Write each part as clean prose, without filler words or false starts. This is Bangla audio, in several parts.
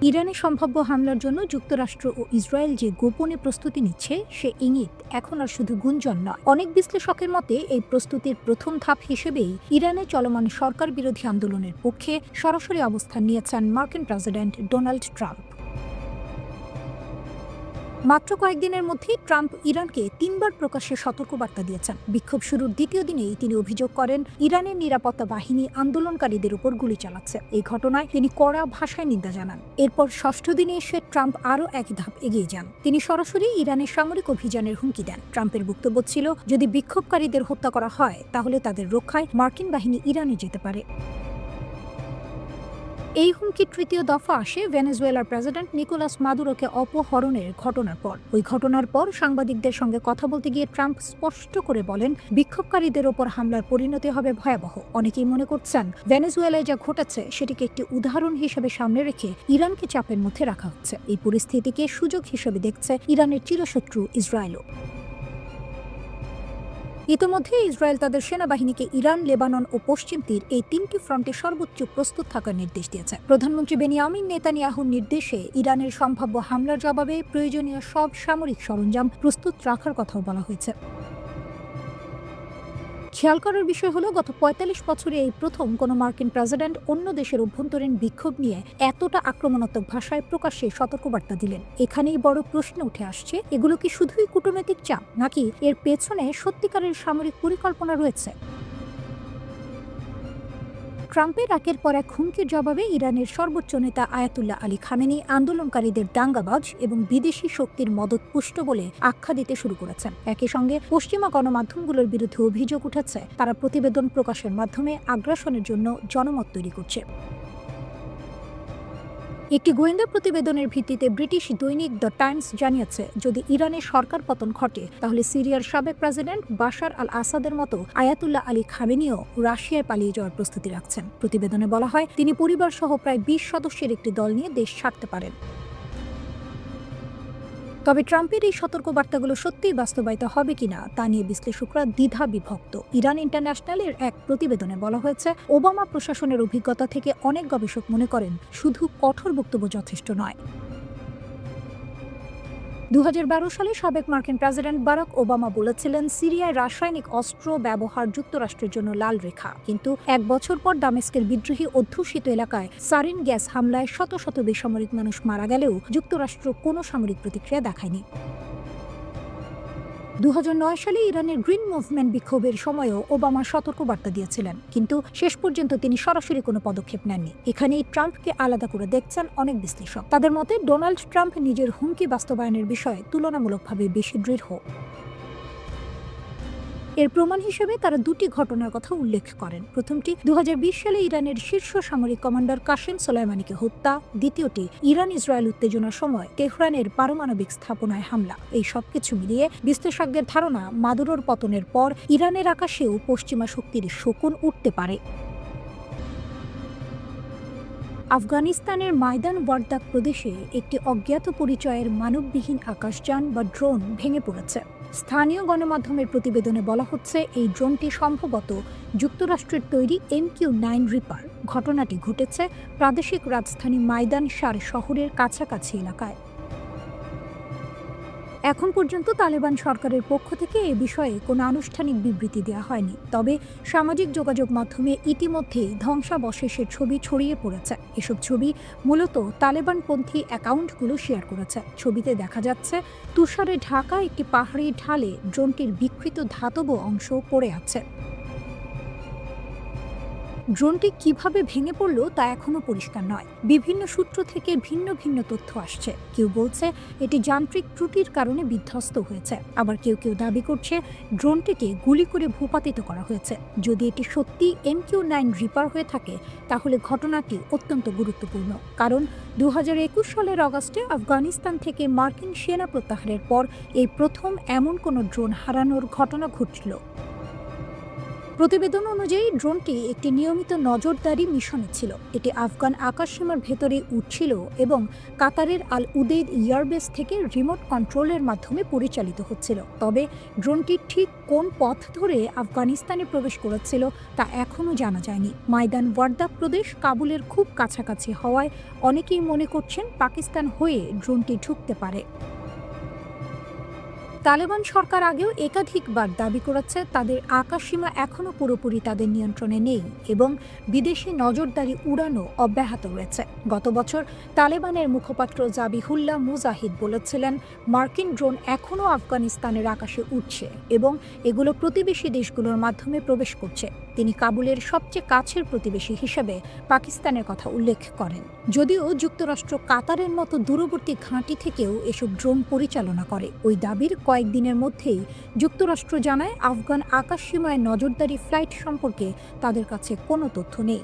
ইরানে সম্ভাব্য হামলার জন্য যুক্তরাষ্ট্র ও ইসরায়েল যে গোপনে প্রস্তুতি নিচ্ছে সে ইঙ্গিত এখন আর শুধু গুঞ্জন নয়। অনেক বিশ্লেষকের মতে এই প্রস্তুতির প্রথম ধাপ হিসেবেই ইরানে চলমান সরকার বিরোধী আন্দোলনের পক্ষে সরাসরি অবস্থান নিয়েছেন মার্কিন প্রেসিডেন্ট ডোনাল্ড ট্রাম্প। মাত্র কয়েকদিনের মধ্যেই ট্রাম্প ইরানকে 3বার প্রকাশ্যে সতর্কবার্তা দিয়েছেন। বিক্ষোভ শুরুর দ্বিতীয় দিনেই তিনি অভিযোগ করেন ইরানের নিরাপত্তা বাহিনী আন্দোলনকারীদের উপর গুলি চালাচ্ছে। এই ঘটনায় তিনি কড়া ভাষায় নিন্দা জানান। এরপর ষষ্ঠ দিনে এসে ট্রাম্প আরও এক ধাপ এগিয়ে যান। তিনি সরাসরি ইরানের সামরিক অভিযানের হুমকি দেন। ট্রাম্পের বক্তব্য ছিল, যদি বিক্ষোভকারীদের হত্যা করা হয় তাহলে তাদের রক্ষায় মার্কিন বাহিনী ইরানে যেতে পারে। এই হুমকির তৃতীয় দফা আসে ভেনেজুয়েলার প্রেসিডেন্ট নিকোলাস মাদুরোকে অপহরণের ঘটনার পর। ওই ঘটনার পর সাংবাদিকদের সঙ্গে কথা বলতে গিয়ে ট্রাম্প স্পষ্ট করে বলেন, বিক্ষোভকারীদের ওপর হামলার পরিণতি হবে ভয়াবহ। অনেকেই মনে করছেন ভেনেজুয়েলায় যা ঘটেছে সেটিকে একটি উদাহরণ হিসেবে সামনে রেখে ইরানকে চাপের মধ্যে রাখা হচ্ছে। এই পরিস্থিতিকে সুযোগ হিসেবে দেখছে ইরানের চিরশত্রু ইসরায়েলও। ইতিমধ্যে ইসরায়েল তাদের সেনাবাহিনীকে ইরান, লেবানন ও পশ্চিম তীর এই 3টি ফ্রন্টে সর্বোচ্চ প্রস্তুত থাকার নির্দেশ দিয়েছে। প্রধানমন্ত্রী বেনিয়ামিন নেতানিয়াহুর নির্দেশে ইরানের সম্ভাব্য হামলার জবাবে প্রয়োজনীয় সব সামরিক সরঞ্জাম প্রস্তুত রাখার কথাও বলা হয়েছে। খেয়াল করার বিষয় হলো, গত ৪৫ বছরে এই প্রথম কোনো মার্কিন প্রেসিডেন্ট অন্য দেশের অভ্যন্তরীণ বিক্ষোভ নিয়ে এতটা আক্রমণাত্মক ভাষায় প্রকাশ্যে সতর্কবার্তা দিলেন। এখানেই বড় প্রশ্ন উঠে আসছে, এগুলো কি শুধুই কূটনৈতিক চাপ, নাকি এর পেছনে সত্যিকারের সামরিক পরিকল্পনা রয়েছে? ট্রাম্পের একের পর এক হুমকির জবাবে ইরানের সর্বোচ্চ নেতা আয়াতুল্লাহ আলী খামেনি আন্দোলনকারীদের দাঙ্গাবাজ এবং বিদেশি শক্তির মদত পুষ্ট বলে আখ্যা দিতে শুরু করেছেন। একই সঙ্গে পশ্চিমা গণমাধ্যমগুলোর বিরুদ্ধে অভিযোগ উঠেছে তারা প্রতিবেদন প্রকাশের মাধ্যমে আগ্রাসনের জন্য জনমত তৈরি করছে। একটি গোয়েন্দা প্রতিবেদনের ভিত্তিতে ব্রিটিশ দৈনিক দ্য টাইমস জানিয়েছে, যদি ইরানের সরকার পতন ঘটে তাহলে সিরিয়ার সাবেক প্রেসিডেন্ট বাশার আল আসাদের মতো আয়াতুল্লাহ আলী খামেনিও রাশিয়ায় পালিয়ে যাওয়ার প্রস্তুতি রাখছেন। প্রতিবেদনে বলা হয়, তিনি পরিবার সহ প্রায় 20 সদস্যের একটি দল নিয়ে দেশ ছাড়তে পারেন। তবে ট্রাম্পের এই সতর্কবার্তাগুলো সত্যিই বাস্তবায়িত হবে কিনা তা নিয়ে বিশ্লেষকরা দ্বিধা বিভক্ত। ইরান ইন্টারন্যাশনালের এক প্রতিবেদনে বলা হয়েছে, ওবামা প্রশাসনের অভিজ্ঞতা থেকে অনেক গবেষক মনে করেন শুধু কঠোর বক্তব্য যথেষ্ট নয়। 2012 সালে সাবেক মার্কিন প্রেসিডেন্ট বারাক ওবামা বলেছিলেন, সিরিয়ায় রাসায়নিক অস্ত্র ব্যবহার যুক্তরাষ্ট্রের জন্য লাল রেখা। কিন্তু 1 বছর পর দামেস্কের বিদ্রোহী অধ্যুষিত এলাকায় সারিন গ্যাস হামলায় শত শত বেসামরিক মানুষ মারা গেলেও যুক্তরাষ্ট্র কোনো সামরিক প্রতিক্রিয়া দেখায়নি। 2009 সালে ইরানের গ্রিন মুভমেন্ট বিক্ষোভের সময়ও ওবামা সতর্কবার্তা দিয়েছিলেন, কিন্তু শেষ পর্যন্ত তিনি সরাসরি কোনো পদক্ষেপ নেননি। এখানেই ট্রাম্পকে আলাদা করে দেখছেন অনেক বিশ্লেষক। তাদের মতে ডোনাল্ড ট্রাম্প নিজের হুমকি বাস্তবায়নের বিষয়ে তুলনামূলকভাবে বেশি দৃঢ়। এর প্রমাণ হিসেবে তারা দুটি ঘটনার কথা উল্লেখ করেন। প্রথমটি 2020 সালে ইরানের শীর্ষ সামরিক কমান্ডার কাসেম সোলাইমানিকে হত্যা, দ্বিতীয়টি ইরান ইসরায়েল উত্তেজনার সময় তেহরানের পারমাণবিক স্থাপনায় হামলা। এই সবকিছু মিলিয়ে বিশ্লেষকদের ধারণা, মাদুরোর পতনের পর ইরানের আকাশেও পশ্চিমা শক্তির শকুন উঠতে পারে। আফগানিস্তানের মাইদান ওয়ারদাক প্রদেশে একটি অজ্ঞাত পরিচয়ের মানববিহীন আকাশযান বা ড্রোন ভেঙে পড়েছে। স্থানীয় গণমাধ্যমের প্রতিবেদনে বলা হচ্ছে, এই ড্রোনটি সম্ভবত যুক্তরাষ্ট্রের তৈরি MQ-9 রিপার। ঘটনাটি ঘটেছে প্রাদেশিক রাজধানী মাইদান শার শহরের কাছাকাছি এলাকায়। এখন পর্যন্ত তালেবান সরকারের পক্ষ থেকে এ বিষয়ে কোনো আনুষ্ঠানিক বিবৃতি দেওয়া হয়নি। তবে সামাজিক যোগাযোগ মাধ্যমে ইতিমধ্যেই ধ্বংসাবশেষের ছবি ছড়িয়ে পড়েছে। এসব ছবি মূলত তালেবানপন্থী অ্যাকাউন্টগুলো শেয়ার করেছে। ছবিতে দেখা যাচ্ছে তুষারে ঢাকা একটি পাহাড়ি ঢালে ড্রোনটির বিকৃত ধাতব অংশ পড়ে আছে। ড্রোনটি কিভাবে ভেঙে পড়ল তা এখনো পরিষ্কার নয়। বিভিন্ন সূত্র থেকে ভিন্ন ভিন্ন তথ্য আসছে। কেউ বলছে এটি যান্ত্রিক ত্রুটির কারণে বিধ্বস্ত হয়েছে, আবার কেউ কেউ দাবি করছে ড্রোনটিকে গুলি করে ভূপাতিত করা হয়েছে। যদি এটি সত্যি MQ-9 রিপার হয়ে থাকে তাহলে ঘটনাটি অত্যন্ত গুরুত্বপূর্ণ, কারণ 2021 সালের অগাস্টে আফগানিস্তান থেকে মার্কিন সেনা প্রত্যাহারের পর এই প্রথম এমন কোনো ড্রোন হারানোর ঘটনা ঘটল। প্রতিবেদন অনুযায়ী ড্রোনটি একটি নিয়মিত নজরদারি মিশনে ছিল। এটি আফগান আকাশসীমার ভেতরে উঠছিল এবং কাতারের আল উদেইদ এয়ারবেস থেকে রিমোট কন্ট্রোলের মাধ্যমে পরিচালিত হচ্ছিল। তবে ড্রোনটি ঠিক কোন পথ ধরে আফগানিস্তানে প্রবেশ করেছিল তা এখনও জানা যায়নি। মাইদান ওয়ার্দাক প্রদেশ কাবুলের খুব কাছাকাছি হওয়ায় অনেকেই মনে করছেন পাকিস্তান হয়ে ড্রোনটি ঢুকতে পারে। তালেবান সরকার আগেও একাধিকবার দাবি করেছে তাদের আকাশসীমা এখনও পুরোপুরি তাদের নিয়ন্ত্রণে নেই এবং বিদেশি নজরদারি উড়ানো অব্যাহত রয়েছে। গত বছর তালেবানের মুখপাত্র জাবিহুল্লাহ মুজাহিদ বলেছিলেন, মার্কিন ড্রোন এখনও আফগানিস্তানের আকাশে উঠছে এবং এগুলো প্রতিবেশী দেশগুলোর মাধ্যমে প্রবেশ করছে। তিনি কাবুলের সবচেয়ে কাছের প্রতিবেশী হিসেবে পাকিস্তানের কথা উল্লেখ করেন। যদিও যুক্তরাষ্ট্র কাতারের মতো দূরবর্তী ঘাঁটি থেকেও এসব ড্রোন পরিচালনা করে। ওই দাবির কয়েকদিনের মধ্যেই যুক্তরাষ্ট্র জানায় আফগান আকাশসীমায় নজরদারি ফ্লাইট সম্পর্কে তাদের কাছে কোনো তথ্য নেই।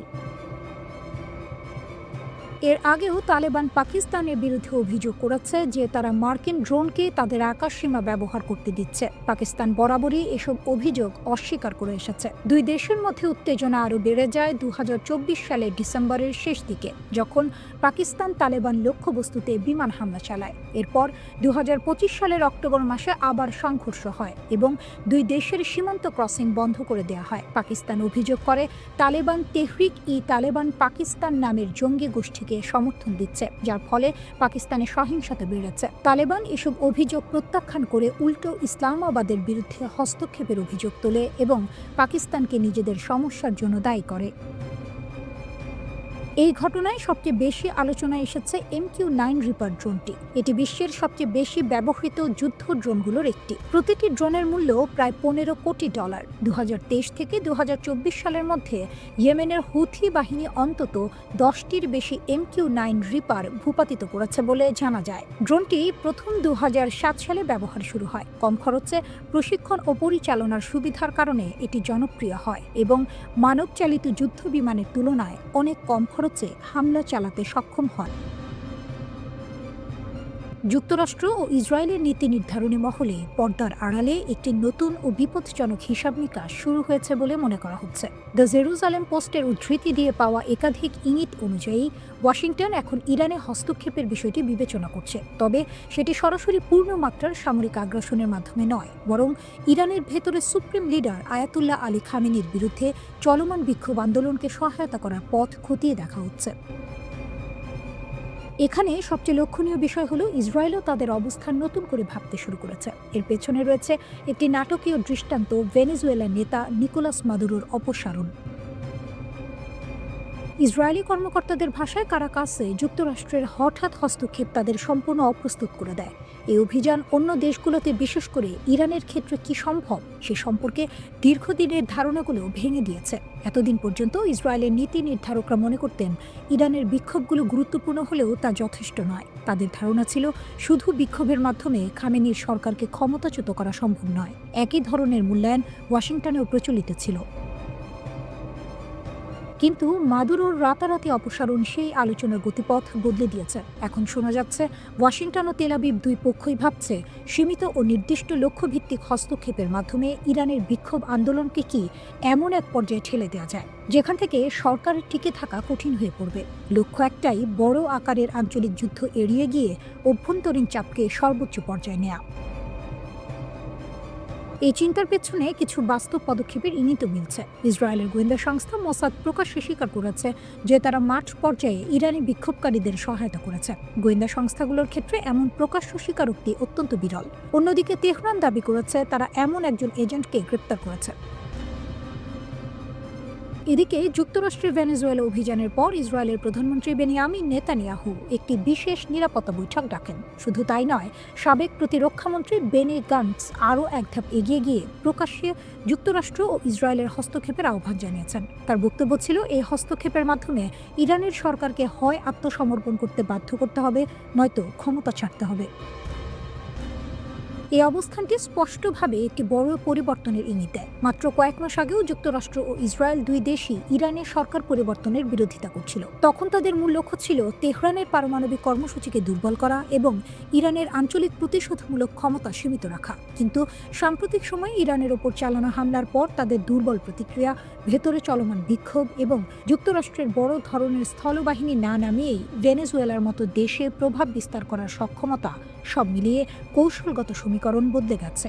এর আগেও তালেবান পাকিস্তানের বিরুদ্ধে অভিযোগ করেছে যে তারা মার্কিন ড্রোনকে তাদের আকাশসীমা ব্যবহার করতে দিচ্ছে। পাকিস্তান বরাবরই এসব অভিযোগ অস্বীকার করে এসেছে। দুই দেশের মধ্যে উত্তেজনা আরও বেড়ে যায় 2024 সালের ডিসেম্বরের শেষ দিকে, যখন পাকিস্তান তালেবান লক্ষ্যবস্তুতে বিমান হামলা চালায়। এরপর 2025 সালের অক্টোবর মাসে আবার সংঘর্ষ হয় এবং দুই দেশের সীমান্ত ক্রসিং বন্ধ করে দেওয়া হয়। পাকিস্তান অভিযোগ করে তালেবান তেহরিক-ই-তালেবান পাকিস্তান নামের জঙ্গি গোষ্ঠী সমর্থন দিচ্ছে, যার ফলে পাকিস্তানে সহিংসতা বেড়েছে। তালেবান এসব অভিযোগ প্রত্যাখ্যান করে উল্টো ইসলামাবাদের বিরুদ্ধে হস্তক্ষেপের অভিযোগ তোলে এবং পাকিস্তানকে নিজেদের সমস্যার জন্য দায়ী করে। এই ঘটনায় সবচেয়ে বেশি আলোচনায় এসেছে MQ-9 রিপার ড্রোনটি। এটি বিশ্বের সবচেয়ে বেশি ব্যবহৃত যুদ্ধ ড্রোনগুলোর একটি। প্রতিটি ড্রোনের মূল্য প্রায় $15 কোটি। 2023 থেকে 2024 সালের মধ্যে ইয়েমেনের হুথি বাহিনী অন্তত 10টির বেশি MQ-9 রিপার ভূপাতিত করেছে বলে জানা যায়। ড্রোনটি প্রথম 2007 সালে ব্যবহার শুরু হয়। কম খরচে প্রশিক্ষণ ও পরিচালনার সুবিধার কারণে এটি জনপ্রিয় হয় এবং মানবচালিত যুদ্ধ বিমানের তুলনায় অনেক কম খরচে হামলা চালাতে সক্ষম হয়। যুক্তরাষ্ট্র ও ইসরায়েলের নীতি নির্ধারণী মহলে পর্দার আড়ালে একটি নতুন ও বিপজ্জনক হিসাব নিকাশ শুরু হয়েছে বলে মনে করা হচ্ছে। দ্য জেরুজালেম পোস্টের উদ্ধৃতি দিয়ে পাওয়া একাধিক ইঙ্গিত অনুযায়ী ওয়াশিংটন এখন ইরানে হস্তক্ষেপের বিষয়টি বিবেচনা করছে, তবে সেটি সরাসরি পূর্ণমাত্রার সামরিক আগ্রাসনের মাধ্যমে নয়, বরং ইরানের ভেতরে সুপ্রিম লিডার আয়াতুল্লাহ আলী খামেনির বিরুদ্ধে চলমান বিক্ষোভ আন্দোলনকে সহায়তা করার পথ খতিয়ে দেখা হচ্ছে। এখানে সবচেয়ে লক্ষণীয় বিষয় হলো ইসরায়েলও তাদের অবস্থান নতুন করে ভাবতে শুরু করেছে। এর পেছনে রয়েছে একটি নাটকীয় দৃষ্টান্ত, ভেনেজুয়েলার নেতা নিকোলাস মাদুরোর অপসারণ। ইসরায়েলি কর্মকর্তাদের ভাষায় কারাকাসে যুক্তরাষ্ট্রের হঠাৎ হস্তক্ষেপ তাদের সম্পূর্ণ অপ্রস্তুত করে দেয়। এই অভিযান অন্য দেশগুলোতে, বিশেষ করে ইরানের ক্ষেত্রে কি সম্ভব সে সম্পর্কে দীর্ঘদিনের ধারণাগুলো ভেঙে দিয়েছে। এতদিন পর্যন্ত ইসরায়েলের নীতি নির্ধারকরা মনে করতেন ইরানের বিক্ষোভগুলো গুরুত্বপূর্ণ হলেও তা যথেষ্ট নয়। তাদের ধারণা ছিল শুধু বিক্ষোভের মাধ্যমে খামেনির সরকারকে ক্ষমতাচ্যুত করা সম্ভব নয়। একই ধরনের মূল্যায়ন ওয়াশিংটনেও প্রচলিত ছিল। কিন্তু মাদুরোর রাতারাতি অপসারণ সেই আলোচনার গতিপথ বদলে দিয়েছে। এখন শোনা যাচ্ছে ওয়াশিংটন ও তেল আবিব দুই পক্ষই ভাবছে সীমিত ও নির্দিষ্ট লক্ষ্যভিত্তিক হস্তক্ষেপের মাধ্যমে ইরানের বিক্ষোভ আন্দোলনকে কি এমন এক পর্যায়ে ঠেলে দেওয়া যায় যেখান থেকে সরকারের টিকে থাকা কঠিন হয়ে পড়বে। লক্ষ্য একটাই, বড় আকারের আঞ্চলিক যুদ্ধ এড়িয়ে গিয়ে অভ্যন্তরীণ চাপকে সর্বোচ্চ পর্যায়ে নেওয়া। এই চিন্তার পেছনে কিছু বাস্তব পদক্ষেপের ইঙ্গিত মিলছে। ইসরায়েলের গোয়েন্দা সংস্থা মোসাদ প্রকাশ্যে স্বীকার করেছে যে তারা মাঠ পর্যায়ে ইরানি বিক্ষোভকারীদের সহায়তা করেছে। গোয়েন্দা সংস্থাগুলোর ক্ষেত্রে এমন প্রকাশ্য স্বীকারোক্তি অত্যন্ত বিরল। অন্যদিকে তেহরান দাবি করেছে তারা এমন একজন এজেন্টকে গ্রেপ্তার করেছে। এদিকে যুক্তরাষ্ট্রের ভেনেজুয়েলা অভিযানের পর ইসরায়েলের প্রধানমন্ত্রী বেনিয়ামিন নেতানিয়াহু একটি বিশেষ নিরাপত্তা বৈঠক ডাকেন। শুধু তাই নয়, সাবেক প্রতিরক্ষামন্ত্রী বেনি গান্টস আরও এক ধাপ এগিয়ে গিয়ে প্রকাশ্যে যুক্তরাষ্ট্র ও ইসরায়েলের হস্তক্ষেপের আহ্বান জানিয়েছেন। তার বক্তব্য ছিল, এই হস্তক্ষেপের মাধ্যমে ইরানের সরকারকে হয় আত্মসমর্পণ করতে বাধ্য করতে হবে, নয়তো ক্ষমতা ছাড়তে হবে। এই অবস্থানটি স্পষ্টভাবে একটি বড় পরিবর্তনের ইঙ্গিত দেয়। মাত্র কয়েক মাস আগেও যুক্তরাষ্ট্র ও ইসরায়েল দুই দেশই ইরানের সরকার পরিবর্তনের বিরোধিতা করছিল। তখন তাদের মূল লক্ষ্য ছিল তেহরানের পারমাণবিক কর্মসূচিকে দুর্বল করা এবং ইরানের আঞ্চলিক প্রতিশোধমূলক ক্ষমতা সীমিত রাখা। কিন্তু সাম্প্রতিক সময়ে ইরানের ওপর চালানো হামলার পর তাদের দুর্বল প্রতিক্রিয়া, ভেতরে চলমান বিক্ষোভ এবং যুক্তরাষ্ট্রের বড় ধরনের স্থলবাহিনী না নামিয়েই ভেনেজুয়েলার মতো দেশে প্রভাব বিস্তার করার সক্ষমতা, সব মিলিয়ে কৌশলগত সমীকরণ বদলে গেছে।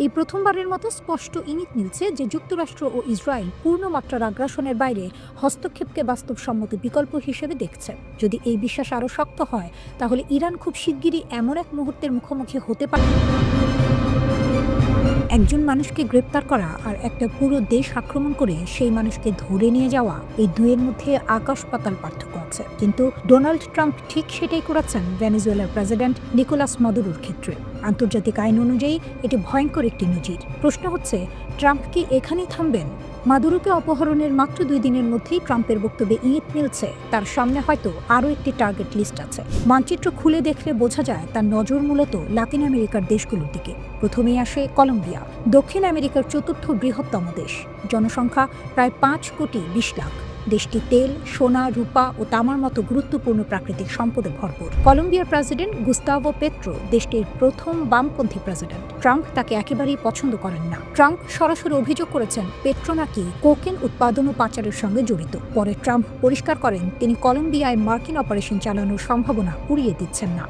এই প্রথমবারের মতো স্পষ্ট ইঙ্গিত মিলছে যে যুক্তরাষ্ট্র ও ইসরায়েল পূর্ণমাত্রার আগ্রাসনের বাইরে হস্তক্ষেপকে বাস্তবসম্মত বিকল্প হিসেবে দেখছে। যদি এই বিশ্বাস আরও শক্ত হয়, তাহলে ইরান খুব শিগগিরই এমন এক মুহূর্তের মুখোমুখি হতে পারে একজন মানুষকে গ্রেপ্তার করা আর একটা পুরো দেশ আক্রমণ করে সেই মানুষকে ধরে নিয়ে যাওয়া, এই দুয়ের মধ্যে আকাশ পাতাল পার্থক্য আছে। কিন্তু ডোনাল্ড ট্রাম্প ঠিক সেটাই করেছেন ভেনেজুয়েলার প্রেসিডেন্ট নিকোলাস মাদুরোর ক্ষেত্রে। আন্তর্জাতিক আইন অনুযায়ী এটি ভয়ঙ্কর একটি নজির। প্রশ্ন হচ্ছে, ট্রাম্প কি এখানেই থামবেন? মাদুরোকে অপহরণের মাত্র 2 দিনের মধ্যেই ট্রাম্পের বক্তব্যে ইঙ্গিত মিলছে তার সামনে হয়তো আরও একটি টার্গেট লিস্ট আছে। মানচিত্র খুলে দেখলে বোঝা যায় তার নজর মূলত লাতিন আমেরিকার দেশগুলোর দিকে। প্রথমেই আসে কলম্বিয়া, দক্ষিণ আমেরিকার 4র্থ বৃহত্তম দেশ, জনসংখ্যা প্রায় 5,20,00,000। দেশটি তেল, সোনা, রূপা ও তামার মতো গুরুত্বপূর্ণ প্রাকৃতিক সম্পদে ভরপুর। কলম্বিয়ার প্রেসিডেন্ট গুস্তাভো পেট্রো দেশটির প্রথম বামপন্থী প্রেসিডেন্ট। ট্রাম্প তাকে একেবারেই পছন্দ করেন না। ট্রাম্প সরাসরি অভিযোগ করেছেন পেট্রো নাকি কোকেন উৎপাদন ও পাচারের সঙ্গে জড়িত। পরে ট্রাম্প পরিষ্কার করেন তিনি কলম্বিয়ায় মার্কিন অপারেশন চালানোর সম্ভাবনা উড়িয়ে দিচ্ছেন না।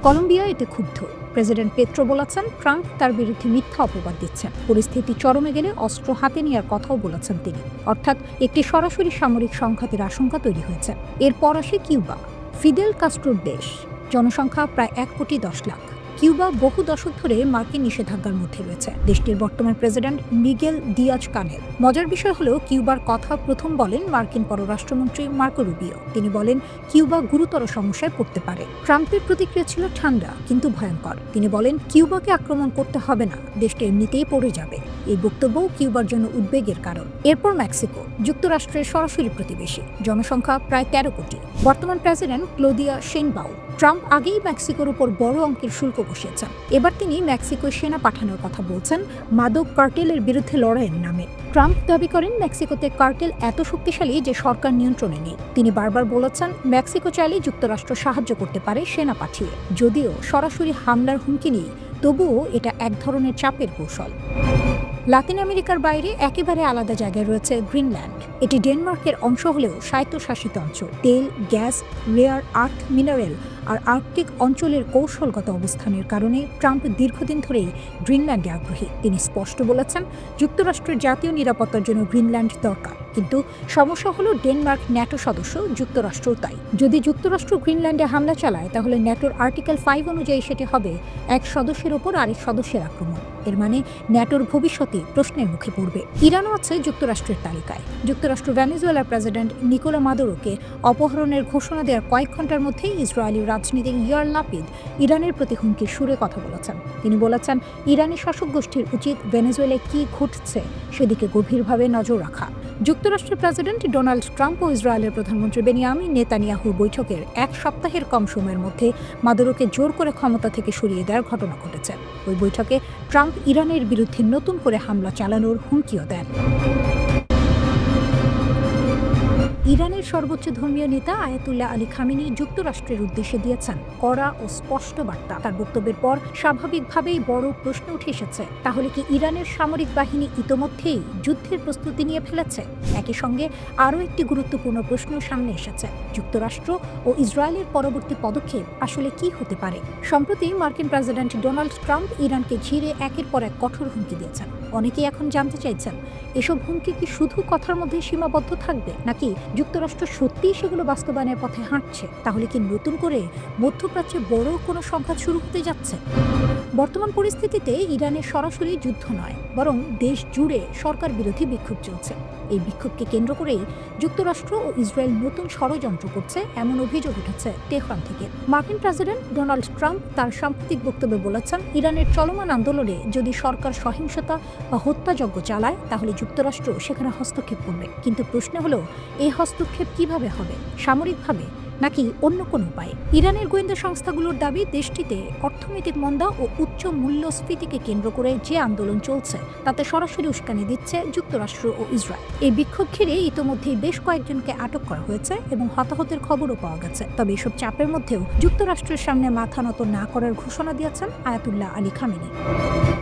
কলম্বিয়া এতে ক্ষুব্ধ। প্রেসিডেন্ট পেট্রো বলেছেন ট্রাম্প তার বিরুদ্ধে মিথ্যা অপবাদ দিচ্ছেন। পরিস্থিতি চরমে গেলে অস্ত্র হাতে নেওয়ার কথাও বলেছেন তিনি। অর্থাৎ একটি সরাসরি সামরিক সংঘাতের আশঙ্কা তৈরি হয়েছে। এরপর আসে কিউবা, ফিদেল কাস্ট্রোর দেশ, জনসংখ্যা প্রায় 1,10,00,000। কিউবা বহু দশক ধরে মার্কিন নিষেধাজ্ঞার মধ্যে রয়েছে। দেশটির বর্তমান প্রেসিডেন্ট মিগেল দিয়াজ কানেল। মজার বিষয় হলো কিউবার কথা প্রথম বলেন মার্কিন পররাষ্ট্রমন্ত্রী মার্কো রুবিও। তিনি বলেন কিউবা গুরুতর সমস্যায় পড়তে পারে। ট্রাম্পের প্রতিক্রিয়া ছিল ঠান্ডা কিন্তু ভয়ঙ্কর। তিনি বলেন কিউবাকে আক্রমণ করতে হবে না, দেশটি এমনিতেই পড়ে যাবে। এই বক্তব্যও কিউবার জন্য উদ্বেগের কারণ। এরপর মেক্সিকো, যুক্তরাষ্ট্রের সরাসরি প্রতিবেশী, জনসংখ্যা প্রায় 13 কোটি। বর্তমান প্রেসিডেন্ট ক্লোদিয়া শেইনবাউম। ট্রাম্প আগেই মেক্সিকোর উপর বড় অঙ্কের শুল্ক বসিয়েছেন। এবার তিনি মেক্সিকোয় সেনা পাঠানোর কথা বলছেন মাদক কার্টেলের বিরুদ্ধে লড়াইয়ের নামে। ট্রাম্প দাবি করেন মেক্সিকোতে কার্টেল এত শক্তিশালী যে সরকার নিয়ন্ত্রণে নেই। তিনি বারবার বলেছেন মেক্সিকো চাইলে যুক্তরাষ্ট্র সাহায্য করতে পারে সেনা পাঠিয়ে। যদিও সরাসরি হামলার হুমকি নেই, তবুও এটা এক ধরনের চাপের কৌশল। লাতিন আমেরিকার বাইরে একেবারে আলাদা জায়গায় রয়েছে গ্রিনল্যান্ড। এটি ডেনমার্কের অংশ হলেও স্বায়ত্তশাসিত অঞ্চল। তেল, গ্যাস, রেয়ার আর্থ মিনারেল আর আর্কটিক অঞ্চলের কৌশলগত অবস্থানের কারণে ট্রাম্প দীর্ঘদিন ধরেই গ্রিনল্যান্ডে আগ্রহী। তিনি স্পষ্ট বলেছেন যুক্তরাষ্ট্রের জাতীয় নিরাপত্তার জন্য গ্রিনল্যান্ড দরকার। কিন্তু সমস্যা হলো ডেনমার্ক ন্যাটো সদস্য, যুক্তরাষ্ট্রও তাই। যদি যুক্তরাষ্ট্র গ্রিনল্যান্ডে হামলা চালায় তাহলে ন্যাটোর আর্টিকেল 5 অনুযায়ী সেটি হবে এক সদস্যের ওপর আরেক সদস্যের আক্রমণ। এর মানে ন্যাটোর ভবিষ্যতে প্রশ্নের মুখে পড়বে। ইরানও আছে যুক্তরাষ্ট্রের তালিকায়। যুক্তরাষ্ট্র ভেনেজুয়েলার প্রেসিডেন্ট নিকোলা মাদুরোকে অপহরণের ঘোষণা দেওয়ার কয়েক ঘন্টার মধ্যেই ইসরায়েলি রাজনীতিক ইয়ার লাপিদ ইরানের প্রতি হুমকির সুরে কথা বলেছেন। তিনি বলেছেন ইরানি শাসক গোষ্ঠীর উচিত ভেনেজুয়েলায় কি ঘটছে সেদিকে গভীরভাবে নজর রাখা। যুক্তরাষ্ট্রের প্রেসিডেন্ট ডোনাল্ড ট্রাম্প ও ইসরায়েলের প্রধানমন্ত্রী বেনিয়ামিন নেতানিয়াহুর বৈঠকের এক সপ্তাহের কম সময়ের মধ্যে মাদুরোকে জোর করে ক্ষমতা থেকে সরিয়ে দেওয়ার ঘটনা ঘটেছে। ওই বৈঠকে ট্রাম্প ইরানের বিরুদ্ধে নতুন করে হামলা চালানোর হুমকিও দেন। ইরানের সর্বোচ্চ ধর্মীয় নেতা আয়াতুল্লাহ আলী খামেনি যুক্তরাষ্ট্রের উদ্দেশ্যে দিয়েছেন কড়া ও স্পষ্ট বার্তা। তার বক্তব্যের পর স্বাভাবিকভাবেই বড় প্রশ্ন উঠে এসেছে, তাহলে কি ইরানের সামরিক বাহিনী ইতোমধ্যেই যুদ্ধের প্রস্তুতি নিয়ে ফেলেছে? একই সঙ্গে আরও একটি গুরুত্বপূর্ণ প্রশ্ন সামনে এসেছে, যুক্তরাষ্ট্র ও ইসরায়েলের পরবর্তী পদক্ষেপ আসলে কি হতে পারে? সম্প্রতি মার্কিন প্রেসিডেন্ট ডোনাল্ড ট্রাম্প ইরানকে ঘিরে একের পর এক কঠোর হুমকি দিয়েছেন। অনেকেই এখন জানতে চাইছেন এসব হুমকি কি শুধু কথার মধ্যে সীমাবদ্ধ থাকবে, নাকি যুক্তরাষ্ট্র সত্যিই সেগুলো বাস্তবায়নের পথে হাঁটছে? তাহলে কি নতুন করে মধ্যপ্রাচ্যে বড় কোনো সংঘাত শুরু হতে যাচ্ছে? বর্তমান পরিস্থিতিতে ইরানের সরাসরি যুদ্ধ নয়, বরং দেশ জুড়ে সরকার বিরোধী বিক্ষোভ চলছে। এই বিক্ষোভকে কেন্দ্র করেই যুক্তরাষ্ট্র ও ইসরায়েল নতুন ষড়যন্ত্র করছে এমন অভিযোগ উঠেছে তেহরান থেকে। মার্কিন প্রেসিডেন্ট ডোনাল্ড ট্রাম্প তার সাম্প্রতিক বক্তব্যে বলেছেন ইরানের চলমান আন্দোলনে যদি সরকার সহিংসতা বা হত্যাযজ্ঞ চালায় তাহলে যুক্তরাষ্ট্র সেখানে হস্তক্ষেপ করবে। কিন্তু প্রশ্ন হলো এই হস্তক্ষেপ কিভাবে হবে? সামরিকভাবে নাকি অন্য কোনো উপায়? ইরানের গোয়েন্দা সংস্থাগুলোর দাবি, দেশটিতে অর্থনৈতিক মন্দা ও উচ্চ মূল্যস্ফীতিকে কেন্দ্র করে যে আন্দোলন চলছে তাতে সরাসরি উস্কানি দিচ্ছে যুক্তরাষ্ট্র ও ইসরায়েল। এই বিক্ষোভ ঘিরে ইতোমধ্যেই বেশ কয়েকজনকে আটক করা হয়েছে এবং হতাহতের খবরও পাওয়া গেছে। তবে এসব চাপের মধ্যেও যুক্তরাষ্ট্রের সামনে মাথা নত না করার ঘোষণা দিয়েছেন আয়াতুল্লাহ আলী খামেনি।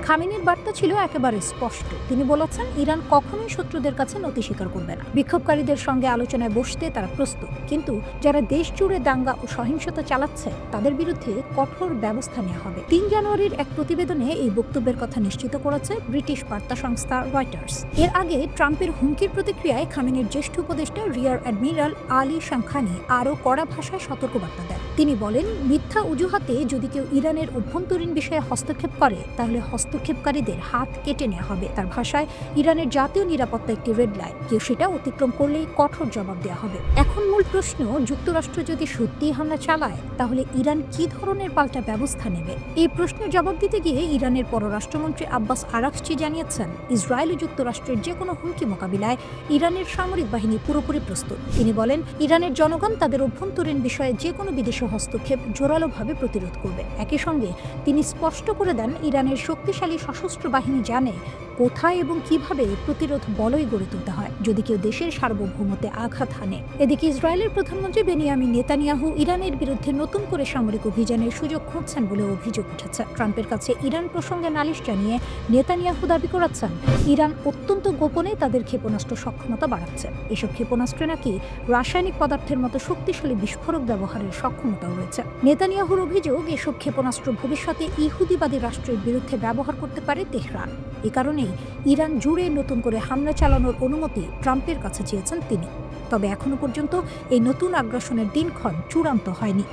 খামেনির বার্তা ছিল একেবারে স্পষ্ট। তিনি বলেছেন, ইরান কখনোই শত্রুদের কাছে নতি স্বীকার করবে না। বিক্ষোভকারীদের সঙ্গে আলোচনায় বসতে তারা প্রস্তুত, কিন্তু যারা দেশ জুড়ে দাঙ্গা ও সহিংসতা চালাচ্ছে তাদের বিরুদ্ধে কঠোর ব্যবস্থা নেওয়া হবে। 3 জানুয়ারির এক প্রতিবেদনে এই বক্তব্যের কথা নিশ্চিত করেছে ব্রিটিশ বার্তা সংস্থা রয়টার্স। এর আগে ট্রাম্পের হুমকির প্রতিক্রিয়ায় খামেনির জ্যেষ্ঠ উপদেষ্টা রিয়ার অ্যাডমিরাল আলী শামখানি আরও কড়া ভাষায় সতর্কবার্তা দেন। তিনি বলেন, মিথ্যা অজুহাতে যদি কেউ ইরানের অভ্যন্তরীণ বিষয়ে হস্তক্ষেপ করে তাহলে হস্তক্ষেপকারীদের হাত কেটে নেওয়া হবে। তার ভাষায়, ইরানের জাতীয় নিরাপত্তা একটি রেড লাইন, কেউ সেটা অতিক্রম করলেই কঠোর জবাব দেওয়া হবে। এখন মূল প্রশ্ন, যুক্তরাষ্ট্র যদি সত্যিই হামলা চালায় তাহলে ইরান কি ধরনের পাল্টা ব্যবস্থা নেবে? এই প্রশ্নের জবাব দিতে গিয়ে ইরানের পররাষ্ট্রমন্ত্রী আব্বাস আরাকচি জানিয়েছেন, ইসরায়েল ও যুক্তরাষ্ট্রের যে কোনো হুমকি মোকাবিলায় ইরানের সামরিক বাহিনী পুরোপুরি প্রস্তুত। তিনি বলেন, ইরানের জনগণ তাদের অভ্যন্তরীণ বিষয়ে যে কোনো বিদেশি হস্তক্ষেপ জোরালোভাবে প্রতিরোধ করবে। একই সঙ্গে তিনি স্পষ্ট করে দেন, ইরানের শক্তিশালী সশস্ত্র বাহিনী জানে কোথায় এবং কিভাবে প্রতিরোধ বলয় গড়ে তুলতে হয় যদি কেউ দেশের সার্বভৌমত্বে আঘাত হানে। এদিকে ইসরায়েলের প্রধানমন্ত্রী বেনিয়ামিন নেতানিয়াহু ইরানের বিরুদ্ধে নতুন করে সামরিক অভিযানের সুযোগ খুঁজছেন বলে অভিযোগ উঠেছে। ট্রাম্পের কাছে ইরান প্রসঙ্গে নালিশ জানিয়ে নেতানিয়াহু দাবি করেছেন, ইরান অত্যন্ত গোপনে তাদের ক্ষেপণাস্ত্র সক্ষমতা বাড়াচ্ছে। এসব ক্ষেপণাস্ত্রে নাকি রাসায়নিক পদার্থের মতো শক্তিশালী বিস্ফোরক ব্যবহারের সক্ষমতাও রয়েছে। নেতানিয়াহুর অভিযোগ, এসব ক্ষেপণাস্ত্র ভবিষ্যতে ইহুদিবাদী রাষ্ট্রের বিরুদ্ধে ব্যবহার করতে পারে তেহরান। এ কারণেই ইরান জুড়ে নতুন করে হামলা চালানোর অনুমতি ট্রাম্পের কাছে চেয়েছেন তিনি। তবে এখনো পর্যন্ত এই নতুন আগ্রাসনের দিনক্ষণ চূড়ান্ত হয়নি।